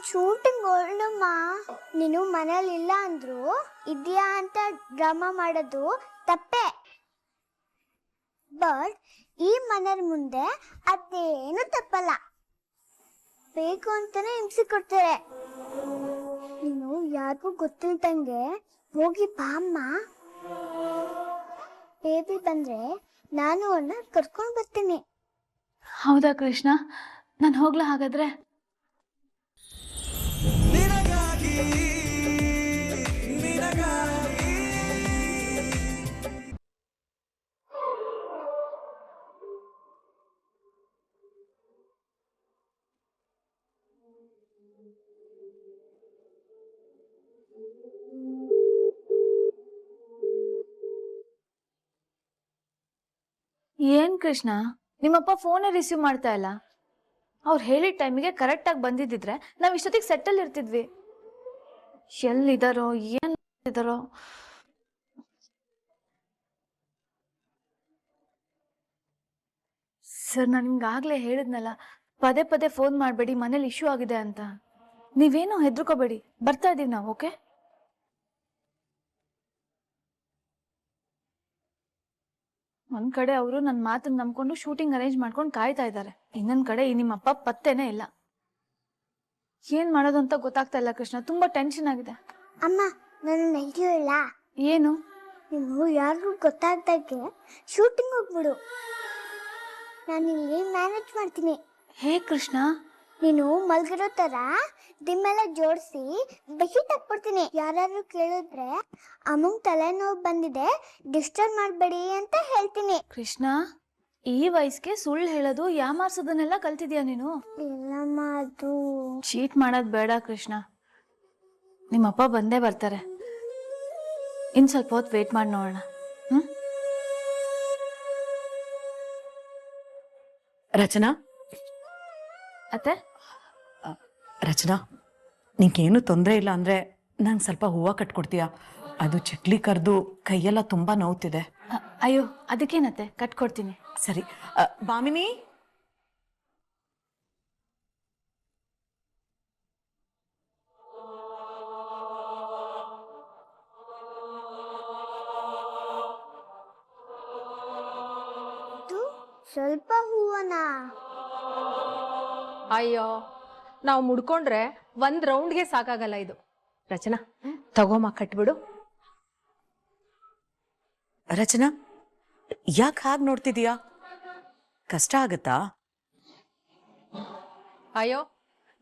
Shooting ಹೊರಡಮ್ಮ. ನೀನು ಮನೇಲಿ ಇಲ್ಲ ಅಂದ್ರು ಇದೆಯಾ ಅಂತ ಡ್ರಾಮಾ ಮಾಡೋದು ತಪ್ಪೆ. ಬಟ್ ಈ ಮನೆಯ ಮುಂದೆ ಅದೇನು ತಪ್ಪಲ್ಲ. ಬೇಕು ಅಂತಾನೆ ಹಿಂಸೆ ಕೊಡ್ತಾರೆ. ನೀನು ಯಾರಿಗೂ ಗೊತ್ತಿಲ್ದಂಗೆ ಹೋಗಿ ಬಾ ಅಮ್ಮ. ಬೇಬಿ ಬಂದ್ರೆ ನಾನು ಅವನ್ನ ಕರ್ಕೊಂಡು ಬರ್ತೀನಿ. ಹೌದಾ ಕೃಷ್ಣ, ನಾನು ಹೋಗ್ಲಾ ಹಾಗಾದ್ರೆ? ಏನ್ ಕೃಷ್ಣ, ನಿಮ್ಮಪ್ಪ ಫೋನೇ ರಿಸೀವ್ ಮಾಡ್ತಾ ಇಲ್ಲ. ಅವ್ರು ಹೇಳಿದ ಟೈಮಿಗೆ ಕರೆಕ್ಟಾಗಿ ಬಂದಿದ್ದಿದ್ರೆ ನಾವು ಇಷ್ಟೊತ್ತಿಗೆ ಸೆಟ್ಟಲ್ ಇರ್ತಿದ್ವಿ. ಎಲ್ಲಿದ್ದಾರೋ ಏನ್ ಇದ್ದಾರೋ. ಸರ್, ನಾನು ನಿಮ್ಗಾಗ್ಲೇ ಹೇಳಿದ್ನಲ್ಲ, ಪದೇ ಪದೇ ಫೋನ್ ಮಾಡಬೇಡಿ, ಮನೇಲಿ ಇಶ್ಯೂ ಆಗಿದೆ ಅಂತ. ನೀವೇನು ಹೆದರ್ಕೋಬೇಡಿ, ಬರ್ತಾ ಇದೀವಿ ನಾವು. ಓಕೆ? ಒಂದ್ ಕಡೆ ಅವರು ನನ್ನ ಮಾತನ್ನ ನಂಬ್ಕೊಂಡು ಶೂಟಿಂಗ್ ಅರೇಂಜ್ ಮಾಡ್ಕೊಂಡು ಕಾಯ್ತಾ ಇದ್ದಾರೆ. ಇನ್ನೊಂದ್ ಕಡೆ ನಿಮ್ಮಪ್ಪ ಪತ್ತೇನೆ ಇಲ್ಲ. ಏನ್ ಮಾಡೋದು ಅಂತ ಗೊತ್ತಾಗ್ತಾ ಇಲ್ಲ ಕೃಷ್ಣ, ತುಂಬಾ ಟೆನ್ಷನ್ ಆಗಿದೆ. ಅಮ್ಮ, ನನ್ನ ನೈಜು ಇಲ್ಲ. ಏನು? ನೀವು ಯಾರಿಗೂ ಗೊತ್ತಾಗ್ದಾಗೆ ಶೂಟಿಂಗ್ ಹೋಗ್ಬಿಡು. ನಾನಿಲ್ಲಿ ಮ್ಯಾನೇಜ್ ಮಾಡ್ತೀನಿ. ಹೇ ಕೃಷ್ಣ, ನೀನು ಮಲ್ಗಿರೋ ತರ ದಿಮ್ಮೆಲ್ಲ ಜೋಡಿಸಿ ಬೆಹೀಟ್ ಹಾಕ್ಬಿಡ್ತೀನಿ. ಯಾರು ಕೇಳಿದ್ರೆ ಅಮ್ಮಂಗ್ ತಲೆನೋವು ಬಂದಿದೆ, ಡಿಸ್ಟರ್ಬ್ ಮಾಡಬೇಡಿ ಅಂತ ಹೇಳ್ತೀನಿ. ಕೃಷ್ಣ, ಈ ವಯಸ್ಸಿಗೆ ಸುಳ್ಳು ಹೇಳೋದು, ಯಾಮಾರ್ಸೋದನ್ನೆಲ್ಲ ಕಲ್ತಿದ್ಯಾ ನೀನು? ಇಲ್ಲಮ್ಮ, ಅದು ಚೀಟ್ ಮಾಡೋದ್ ಬೇಡ ಕೃಷ್ಣ. ನಿಮ್ಮಪ್ಪ ಬಂದೇ ಬರ್ತಾರೆ. ಇನ್ ಸ್ವಲ್ಪ ಹೊತ್ತು ವೇಟ್ ಮಾಡಿ ನೋಡೋಣ. ರಚನಾ ಅತ್ತೆ? ರಚನಾ, ನಿಂಗೇನು ತೊಂದರೆ ಇಲ್ಲ ಅಂದ್ರೆ ನಂಗೆ ಸ್ವಲ್ಪ ಹೂವು ಕಟ್ಕೊಡ್ತೀಯಾ? ಅದು ಚಕ್ಲಿ ಕರೆದು ಕೈಯೆಲ್ಲ ತುಂಬಾ ನೋವ್ತಿದೆ. ಅಯ್ಯೋ, ಅದಕ್ಕೇನತ್ತೆ, ಕಟ್ಕೊಡ್ತೀನಿ. ಸರಿ. ಬಾಮಿನಿ, ಸ್ವಲ್ಪ ಹೂವನ. ಅಯ್ಯೋ, ನಾವು ಮುಡ್ಕೊಂಡ್ರೆ ಒಂದ್ ರೌಂಡ್ಗೆ ಸಾಕಾಗಲ್ಲ ಇದು. ರಚನಾ, ತಗೋಮ, ಕಟ್ಬಿಡು. ರಚನಾ, ಯಾಕೆ ಹಾಗೆ ನೋಡ್ತಿದೀಯಾ? ಕಷ್ಟ ಆಗತ್ತಾ? ಅಯ್ಯೋ,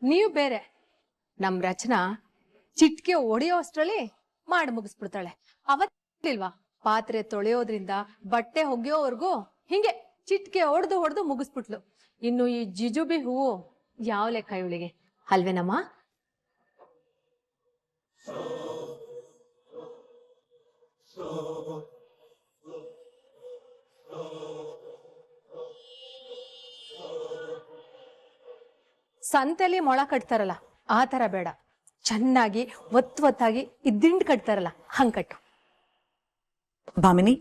ನೀವು ಬೇರೆ. ನಮ್ ರಚನಾ ಚಿಟ್ಕೆ ಹೊಡೆಯೋ ಅಷ್ಟ್ರಲ್ಲಿ ಮಾಡಿ ಮುಗಿಸ್ಬಿಡ್ತಾಳೆ. ಅವತ್ತಿಲ್ವಾ, ಪಾತ್ರೆ ತೊಳೆಯೋದ್ರಿಂದ ಬಟ್ಟೆ ಒಗೆಯೋವರೆಗೂ ಹಿಂಗೆ ಚಿಟ್ಕೆ ಹೊಡೆದು ಮುಗಿಸ್ಬಿಟ್ಲು. ಇನ್ನು ಈ ಜಿಜುಬಿ ಹೂವು ಯಾವ ಲೆಕ್ಕ ಇವಳಿಗೆ, ಅಲ್ವೇನಮ್ಮ? ಸಂತೆಲಿ ಮೊಳ ಕಟ್ತಾರಲ್ಲ ಆ ತರ ಬೇಡ, ಚೆನ್ನಾಗಿ ಒತ್ತಾಗಿ ಇದ್ದಿಂಡು ಕಟ್ತಾರಲ್ಲ ಹಂಗ್ ಕಟ್ಟು. ಬಾಮಿನಿ,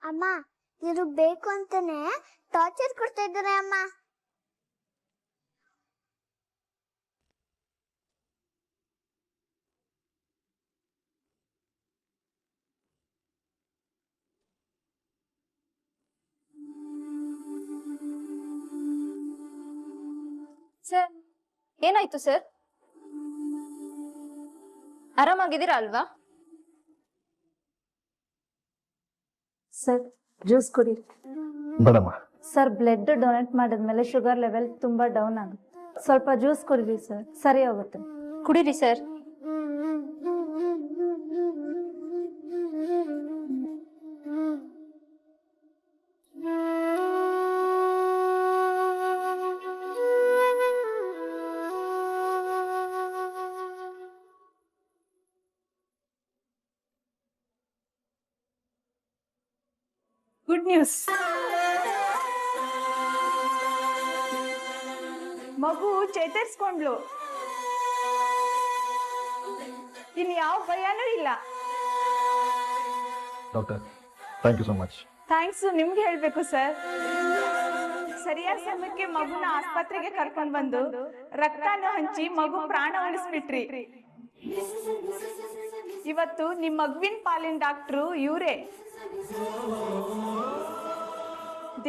ಅಮ್ಮ, ಇವ್ರು ಬೇಕು ಅಂತಾನೆ ಟಾರ್ಚರ್ ಕೊಡ್ತಾ ಇದ್ದಾರೆ ಅಮ್ಮ. ಸರ್, ಏನಾಯ್ತು ಸರ್? ಆರಾಮಾಗಿದ್ದೀರಾ ಅಲ್ವಾ? ಸರ್, ಜ್ಯೂಸ್ ಕುಡೀರಿ. ಬೇಡಮ್ಮ. ಸರ್, ಬ್ಲಡ್ ಡೊನೇಟ್ ಮಾಡಿದ್ಮೇಲೆ ಶುಗರ್ ಲೆವೆಲ್ ತುಂಬಾ ಡೌನ್ ಆಗುತ್ತೆ. ಸ್ವಲ್ಪ ಜ್ಯೂಸ್ ಕುಡೀರಿ ಸರ್, ಸರಿ ಹೋಗುತ್ತೆ. ಕುಡೀರಿ ಸರ್. Good news. ಮಗು ಚೇತರಿಸ್ಕೊಂಡ್ಲು. ಇನ್ ಯಾವ ಭಯನೂ ಇಲ್ಲ. Doctor, thank you so much. Thanks ನಿಮ್ಗೆ ಹೇಳ್ಬೇಕು ಸರ್. ಸರಿಯಾದ ಸಮಯಕ್ಕೆ ಮಗುನ ಆಸ್ಪತ್ರೆಗೆ ಕರ್ಕೊಂಡ್ ಬಂದು ರಕ್ತನ ಹಂಚಿ ಮಗು ಪ್ರಾಣ ಉಳಿಸ್ಬಿಟ್ರಿ. ಇವತ್ತು ನಿಮ್ ಮಗುವಿನ ಪಾಲಿನ ಡಾಕ್ಟ್ರು ಇವ್ರೇ,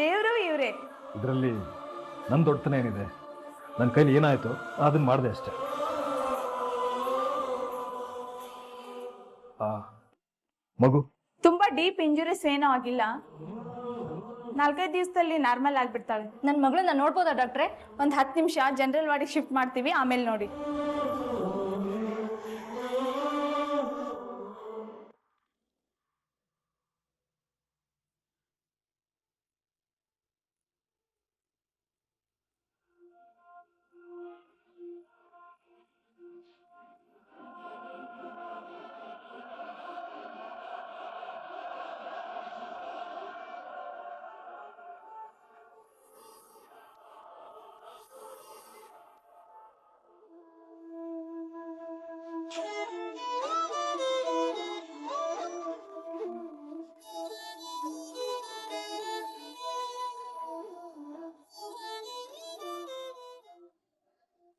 ದೇವ್ರು ಇವ್ರೇ. ಇದರಲ್ಲಿ ನನ್ನ ದೊಡ್ಡತನ ಏನಿದೆ? ನನ್ನ ಕೈಲಿ ಏನಾಯ್ತು ಅದನ್ನ ಮಾಡಿದೆ ಅಷ್ಟೇ. ಮಗು ತುಂಬಾ ಡೀಪ್ ಇಂಜುರೀಸ್ ಏನೂ ಆಗಿಲ್ಲ, 4-5 ದಿವಸದಲ್ಲಿ ನಾರ್ಮಲ್ ಆಗ್ಬಿಡ್ತಾಳೆ. ನನ್ನ ಮಗಳನ್ನ ನೋಡ್ಬೋದಾ ಡಾಕ್ಟ್ರೆ? ಒಂದ್ 10 ನಿಮಿಷ ಜನರಲ್ ವಾರ್ಡಿಗೆ ಶಿಫ್ಟ್ ಮಾಡ್ತೀವಿ, ಆಮೇಲೆ ನೋಡಿ.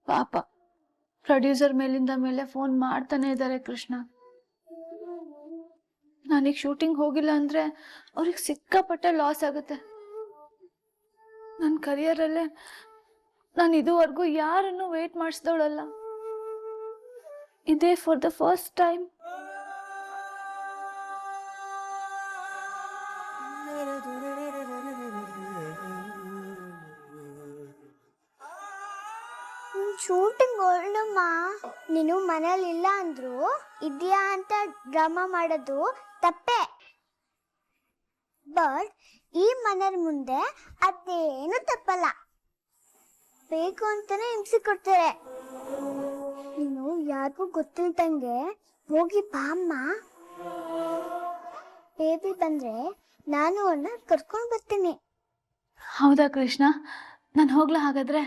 ಪಾಪ ಪ್ರೊಡ್ಯೂಸರ್ ಮೇಲಿಂದ ಮೇಲೆ ಫೋನ್ ಮಾಡ್ತಾನೆ ಇದ್ದಾರೆ ಕೃಷ್ಣ. ನಾನೀಗ ಶೂಟಿಂಗ್ ಹೋಗಿಲ್ಲ ಅಂದ್ರೆ ಅವ್ರಿಗೆ ಸಿಕ್ಕಾಪಟ್ಟೆ ಲಾಸ್ ಆಗುತ್ತೆ. ನನ್ನ ಕರಿಯರಲ್ಲೇ ನಾನು ಇದುವರೆಗೂ ಯಾರನ್ನು ವೇಟ್ ಮಾಡಿಸ್ದವಳಲ್ಲ. ಇದೇ for the first time. Shooting ಹೊರಡಮ್ಮ. ನೀನು ಮನೇಲಿ ಇಲ್ಲ ಅಂದ್ರು ಇದೆಯಾ ಅಂತ ಡ್ರಾಮಾ ಮಾಡೋದು ತಪ್ಪೆ. ಬಟ್ ಈ ಮನೆಯ ಮುಂದೆ ಅದೇನು ತಪ್ಪಲ್ಲ. ಬೇಕು ಅಂತಾನೆ ಹಿಂಸೆ ಕೊಡ್ತಾರೆ. ನೀನು ಯಾರಿಗೂ ಗೊತ್ತಿಲ್ದಂಗೆ ಹೋಗಿ ಬಾ ಅಮ್ಮ. ಬೇಬಿ ಬಂದ್ರೆ ನಾನು ಅವನ್ನ ಕರ್ಕೊಂಡು ಬರ್ತೀನಿ. ಹೌದಾ ಕೃಷ್ಣ, ನಾನು ಹೋಗ್ಲಾ ಹಾಗಾದ್ರೆ?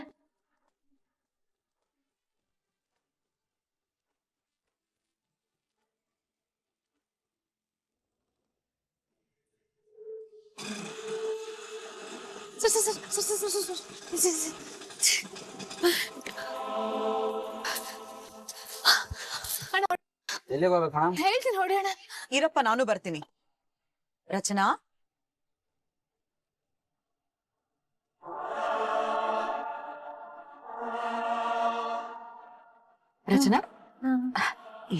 ಹೇಳ್ತೀನಿ ಹೊಡೆಯೋಣ. ಇರಪ್ಪ, ನಾನು ಬರ್ತೀನಿ. ರಚನಾ, ರಚನಾ,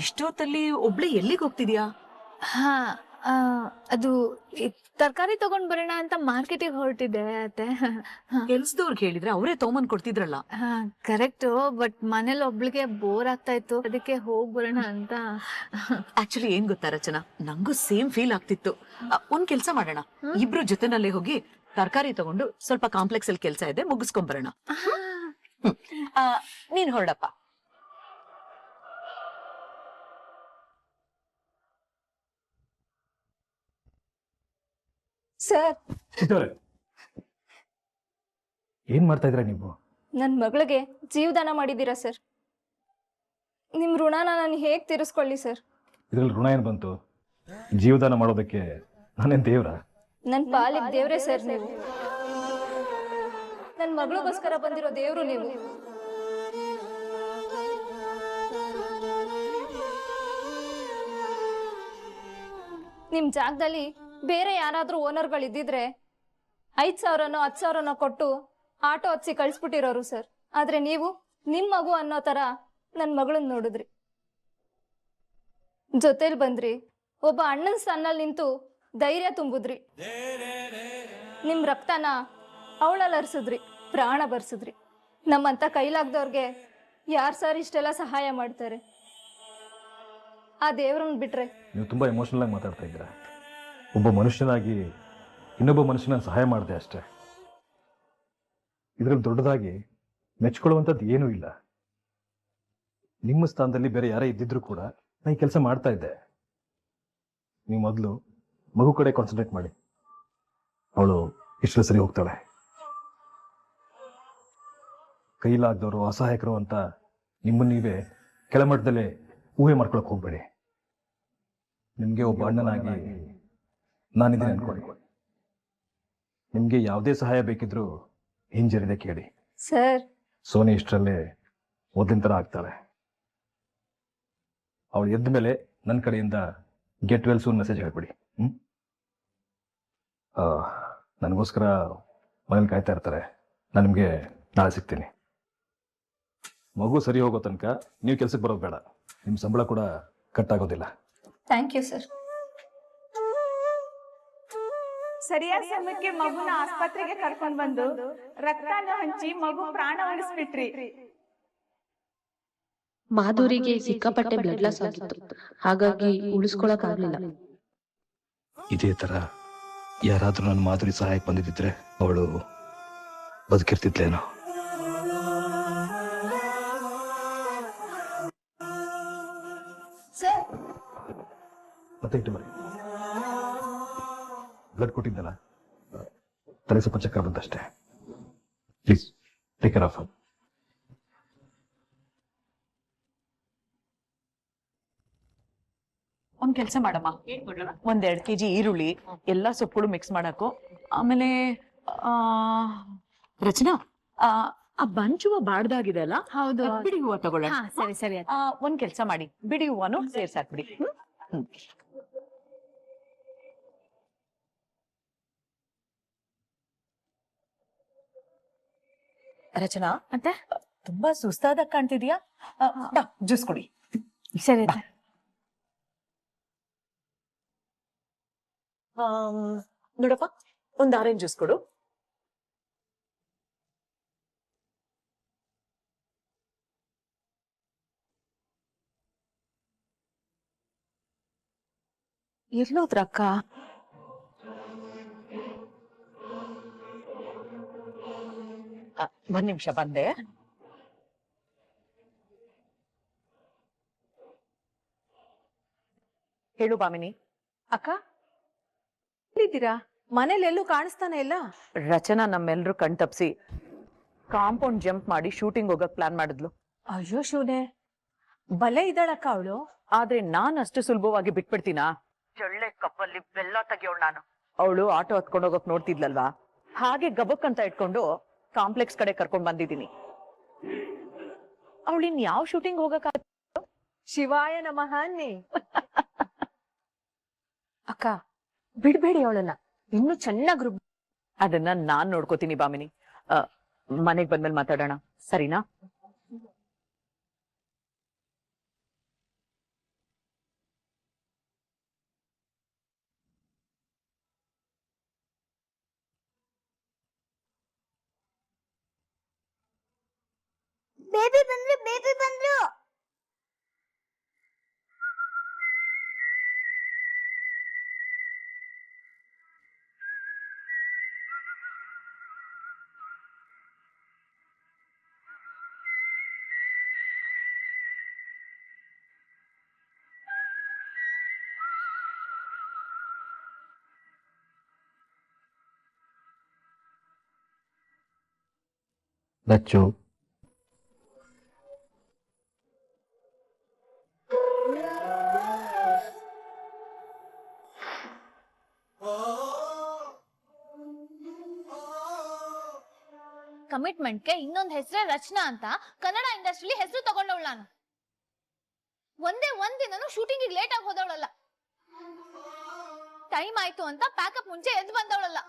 ಇಷ್ಟೊತ್ತಲ್ಲಿ ಒಬ್ಳೆ ಎಲ್ಲಿಗೆ ಹೋಗ್ತಿದ್ಯಾ? ಹಾ, ಅದು ತರಕಾರಿ ತಗೊಂಡ್ ಬರೋಣ ಅಂತ ಮಾರ್ಕೆಟಿಗೆ ಹೊರಟಿದ್ದೆ ಅತ್ತೆ. ಕೆಲ್ಸದವ್ರಿಗೆ ಹೇಳಿದ್ರೆ ಅವರೇ ತಗೊಂಬಂದ್ ಕೊಡ್ತಿದ್ರಲ್ಲ. ಹಾ ಕರೆಕ್ಟು, ಬಟ್ ಮನೇಲಿ ಒಬ್ಳಿಗೆ ಬೋರ್ ಆಗ್ತಾ ಇತ್ತು, ಅದಕ್ಕೆ ಹೋಗ್ ಬರೋಣ ಅಂತ. ಆಕ್ಚುಲಿ ಏನ್ ಗೊತ್ತಾ ರಚನಾ, ನಂಗೂ ಸೇಮ್ ಫೀಲ್ ಆಗ್ತಿತ್ತು. ಒಂದ್ ಕೆಲ್ಸ ಮಾಡೋಣ, ಇಬ್ರು ಜೊತೆನಲ್ಲೇ ಹೋಗಿ ತರಕಾರಿ ತಗೊಂಡು ಸ್ವಲ್ಪ ಕಾಂಪ್ಲೆಕ್ಸ್ ಅಲ್ಲಿ ಕೆಲ್ಸ ಇದೆ, ಮುಗಿಸ್ಕೊಂಡ್ ಬರೋಣ. ನೀನ್ ಹೊರಡಪ್ಪ. ಸರ್, ಏನ್ ಮಾಡ್ತಾ ಇದ್ರ ನೀವು? ನನ್ನ ಮಗಳಿಗೆ ಜೀವದಾನ ಮಾಡಿದ್ದೀರಾ ಸರ್. ನಿಮ್ ಋಣನ ನಾನು ಹೇಗ್ ತೀರಿಸ್ಕೊಳ್ಳಿ ಸರ್? ಇದ್ರಲ್ಲಿ ಋಣ ಏನ್ ಬಂತು? ಜೀವದಾನ ಮಾಡೋದಕ್ಕೆ ನಾನೇನ್ ದೇವ್ರ? ನನ್ ಪಾಲಿಗೆ ದೇವ್ರೆ ಸರ್ ನೀವು. ನನ್ನ ಮಗಳಿಗೋಸ್ಕರ ಬಂದಿರೋ ದೇವ್ರು ನೀವು. ನಿಮ್ ಜಾಗದಲ್ಲಿ ಬೇರೆ ಯಾರಾದ್ರೂ ಓನರ್ಗಳಿದ್ದಿದ್ರೆ 5,000ನೋ 10,000ನೋ ಕೊಟ್ಟು ಆಟೋ ಹಚ್ಚಿ ಕಳಿಸ್ಬಿಟ್ಟಿರೋರು ಸರ್. ಆದ್ರೆ ನೀವು ನಿಮ್ ಮಗು ಅನ್ನೋ ತರ ನನ್ ಮಗಳನ್ನ ನೋಡಿದ್ರಿ, ಜೊತೆಲಿ ಬಂದ್ರಿ, ಒಬ್ಬ ಅಣ್ಣನ ಸ್ಥಾನಲ್ಲಿ ನಿಂತು ಧೈರ್ಯ ತುಂಬುದ್ರಿ, ನಿಮ್ ರಕ್ತನ ಅವಳಲ್ಲಿ ಹರಿಸಿದ್ರಿ, ಪ್ರಾಣ ಬರ್ಸಿದ್ರಿ. ನಮ್ಮಂತ ಕೈಲಾಗ್ದವ್ರಿಗೆ ಯಾರು ಸರ್ ಇಷ್ಟೆಲ್ಲ ಸಹಾಯ ಮಾಡ್ತಾರೆ? ಆ ದೇವ್ರನ್ನ ಬಿಟ್ರೆ. ನೀವು ತುಂಬಾ ಎಮೋಷನಲ್ ಆಗಿ ಮಾತಾಡ್ತಾ ಇದ್ದೀರಾ. ಒಬ್ಬ ಮನುಷ್ಯನಾಗಿ ಇನ್ನೊಬ್ಬ ಮನುಷ್ಯನ ಸಹಾಯ ಮಾಡಿದೆ ಅಷ್ಟೇ. ಇದ್ರಲ್ಲಿ ದೊಡ್ಡದಾಗಿ ಮೆಚ್ಕೊಳ್ಳುವಂಥದ್ದು ಏನೂ ಇಲ್ಲ. ನಿಮ್ಮ ಸ್ಥಾನದಲ್ಲಿ ಬೇರೆ ಯಾರೇ ಇದ್ದಿದ್ರು ಕೂಡ ನಾನು ಈ ಕೆಲಸ ಮಾಡ್ತಾ ಇದ್ದೆ. ನೀವು ಮೊದಲು ಮಗು ಕಡೆ ಕಾನ್ಸಂಟ್ರೇಟ್ ಮಾಡಿ. ಅವಳು ಇಷ್ಟು ಸರಿ ಹೋಗ್ತಾಳೆ. ಕೈಲಾಗ್ದವರು, ಅಸಹಾಯಕರು ಅಂತ ನಿಮ್ಮನ್ನು ನೀವೇ ಕೆಳಮಟ್ಟದಲ್ಲೇ ಊಹೆ ಮಾಡ್ಕೊಳಕ್ ಹೋಗ್ಬೇಡಿ. ನಿಮಗೆ ಒಬ್ಬ ಅಣ್ಣನಾಗಿ ನಾನಿದ್ದೀನಿ ಅನ್ಕೊಳ್ಳಿ. ನಿಮಗೆ ಯಾವುದೇ ಸಹಾಯ ಬೇಕಿದ್ರೂ ಹಿಂಜರಿದೆ ಕೇಳಿ. ಸರ್ ಸೋನಿ ಇಷ್ಟರಲ್ಲೇ ಮೊದಲಿನ ಥರ ಆಗ್ತಾಳೆ. ಅವಳು ಎದ್ದ ಮೇಲೆ ನನ್ನ ಕಡೆಯಿಂದ ಗೆಟ್ ವೆಲ್ ಸೂನ್ ಮೆಸೇಜ್ ಹೇಳ್ಬಿಡಿ. ನನಗೋಸ್ಕರ ಮನೇಲಿ ಕಾಯ್ತಾ ಇರ್ತಾರೆ. ನಾನು ನಿಮಗೆ ನಾಳೆ ಸಿಗ್ತೀನಿ. ಮಗು ಸರಿ ಹೋಗೋ ತನಕ ನೀವು ಕೆಲ್ಸಕ್ಕೆ ಬರೋದು ಬೇಡ. ನಿಮ್ಮ ಸಂಬಳ ಕೂಡ ಕಟ್ ಆಗೋದಿಲ್ಲ. Thank you sir. ಸರಿಯಾದ ಸಮಯಕ್ಕೆ ಮಗುನ ಆಸ್ಪತ್ರೆಗೆ ಕರ್ಕೊಂಡ್ ಬಂದು ರಕ್ತನ ಹಂಚಿ ಮಗು ಪ್ರಾಣ ಉಳಿಸ್ಬಿಟ್ರಿ. ಮಾಧುರಿಗೆ ಸಿಕ್ಕಾಪಟ್ಟೆ ಬ್ಲಡ್ ಲಾಸ್ ಆಗಿತ್ತು, ಹಾಗಾಗಿ ಉಳಿಸ್ಕೊಳಕ್ ಆಗ್ಲಿಲ್ಲ. ಇದೇ ತರ ಯಾರಾದ್ರೂ ನನ್ನ ಮಾಧುರಿ ಸಹಾಯಕ್ಕೆ ಬಂದಿದ್ದಿದ್ರೆ ಅವಳು ಬದುಕಿರ್ತಿದ್ಲೇನೋ. ಮತ್ತೆ ಇಟ್ಟು ಬರೀ ಬ್ಲಡ್ ಕೊಟ್ಟಿದ್ದಲ್ಲ, ತಲೆ ಸ್ವಲ್ಪ ಚಕ್ರ ಬಂದಷ್ಟೇ. Please take care of. ಒಂದ್ ಕೆಲ್ಸ ಮಾಡಮ್ಮ, 1-2 kg ಈರುಳ್ಳಿ ಎಲ್ಲಾ ಸೊಪ್ಪುಗಳು ಮಿಕ್ಸ್ ಮಾಡಾಕು. ಆಮೇಲೆ ರಚನಾ, ಆ ಬಂಚ್ ಹೂವ ಬಾಡ್ದಾಗಿದೆ ಅಲ್ಲ, ಹೌದು. ಬಿಡಿ ಹೂವ ತಗೊಳ್ಳೋಣ. ಸರಿ ಸರಿ. ಒಂದ್ ಕೆಲ್ಸ ಮಾಡಿ, ಬಿಡಿ ಹೂವನು ಸೇರ್ಸಾಕ್ಬಿಡಿ. ರಚನಾ, ಮತ್ತೆ ತುಂಬಾ ಸುಸ್ತಾದಾಗ ಕಾಣ್ತಿದ್ಯಾ? ಜ್ಯೂಸ್ ಕುಡಿ. ಸರಿ. ನೋಡಪ್ಪ, ಒಂದ್ ಆರೆಂಜ್ ಜ್ಯೂಸ್ ಕೊಡು. ಎಲ್ಲೋದ್ರ ಅಕ್ಕ? ಒಂದ್ ನಿಮಿಷ ಬಂದೆ. ಹೇಳು ಭಾಮಿನಿ. ಅಕ್ಕ ಎಲ್ಲಿದ್ದೀರಾ? ಮನೇಲಿ ಎಲ್ಲೂ ಕಾಣಿಸ್ತಾನೆ ಇಲ್ಲ. ರಚನಾ ನಮ್ಮೆಲ್ರು ಕಣ್ ತಪ್ಸಿ ಕಾಂಪೌಂಡ್ ಜಂಪ್ ಮಾಡಿ ಶೂಟಿಂಗ್ ಹೋಗಕ್ ಪ್ಲಾನ್ ಮಾಡಿದ್ಲು. ಅಯ್ಯೋ ಶಿವನೇ, ಬಲೆ ಇದ್ದಾಳಕ್ಕ ಅವಳು. ಆದ್ರೆ ನಾನ್ ಅಷ್ಟು ಸುಲಭವಾಗಿ ಬಿಟ್ಬಿಡ್ತೀನಾ? ಚೊಳ್ಳೆ ಕಪ್ಪಲ್ಲಿ ಬೆಲ್ಲ ತೆಗಿಯೋಳು ನಾನು. ಅವಳು ಆಟೋ ಹತ್ಕೊಂಡು ಹೋಗಕ್ ನೋಡ್ತಿದ್ಲಲ್ವಾ, ಹಾಗೆ ಗಬಕ್ ಅಂತ ಇಟ್ಕೊಂಡು ಕಾಂಪ್ಲೆಕ್ಸ್ ಕಡೆ ಕರ್ಕೊಂಡ್ ಬಂದಿದ್ದೀನಿ. ಅವಳು ಇನ್ ಯಾವ ಶೂಟಿಂಗ್ ಹೋಗಕ್ ಶಿವಾಯ ನಮಃ ಅನ್ನಿ. ಅಕ್ಕ ಬಿಡ್ಬೇಡಿ ಅವಳನ್ನ, ಇನ್ನು ಚೆನ್ನಾಗಿ ಅದನ್ನ ನಾನ್ ನೋಡ್ಕೋತೀನಿ ಭಾಮಿನಿ. ಮನೆಗ್ ಬಂದ್ಮೇಲೆ ಮಾತಾಡೋಣ, ಸರಿನಾ? ಬೇಬಿ ಬಂದ್ರು, ಬೇಬಿ ಬಂದ್ರು. ಲಚ್ಚು, ಕಮಿಟ್ಮೆಂಟ್ಗೆ ಇನ್ನೊಂದ್ ಹೆಸರೇ ರಚನಾ ಅಂತ ಕನ್ನಡ ಇಂಡಸ್ಟ್ರಿಲಿ ಹೆಸರು ತಗೊಂಡವಳು ನಾನು. ಒಂದೇ ಒಂದಿನೂ ಶೂಟಿಂಗ್ ಲೇಟ್ ಆಗಿ ಹೋದವಳಲ್ಲ. ಟೈಮ್ ಆಯ್ತು ಅಂತ ಪ್ಯಾಕಪ್ ಮುಂಚೆ ಎದ್ದು ಬಂದವಳಲ್ಲ.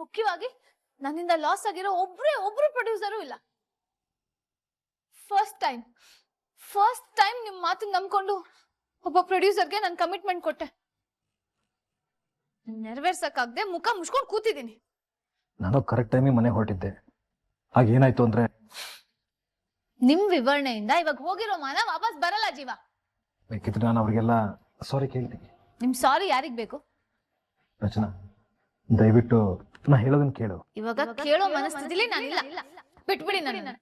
ಮುಖ್ಯವಾಗಿ ನನ್ನಿಂದ ಲಾಸ್ ಆಗಿರೋ ಒಬ್ರು ಪ್ರೊಡ್ಯೂಸರು ಇಲ್ಲ. ಫಸ್ಟ್ ಟೈಮ್ ನಿಮ್ ಮಾತನ್ನ ನಂಬ್ಕೊಂಡು ಒಬ್ಬ ಪ್ರೊಡ್ಯೂಸರ್ಗೆ ನಾನು ಕಮಿಟ್ಮೆಂಟ್ ಕೊಟ್ಟೆ. ನೆರವೇರ್ಸಕ್ಕಾಗದೆ ಮುಖ ಮುಚ್ಕೊಂಡು ಕೂತಿದ್ದೀನಿ. ನಾನು ಕರೆಕ್ಟ್ ಟೈಮಿಗೆ ಮನೆ ಹೊರಟಿದ್ದೆ. ಹಾಗೇನಾಯ್ತು ಅಂದ್ರೆ, ನಿಮ್ ವಿವರಣೆಯಿಂದ ಇವಾಗ ಹೋಗಿರೋ ಮಾನ ವಾಪಸ್ ಬರಲ್ಲ ಜೀವ. ಬೇಕಿದ್ರೆ ನಾನು ಅವ್ರಿಗೆಲ್ಲ ಸಾರಿ ಕೇಳ್ತೀನಿ. ನಿಮ್ ಸಾರಿ ಯಾರಿಗ್ ಬೇಕು? ರಚನಾ, ದಯವಿಟ್ಟು ನಾ ಹೇಳೋದನ್ನ ಕೇಳು. ಇವಾಗ ಕೇಳೋ ಮನಸ್ಥಿತಿಲಿ ನಾನಿಲ್ಲ. ಬಿಟ್ಬಿಡಿ ನನ್ನ.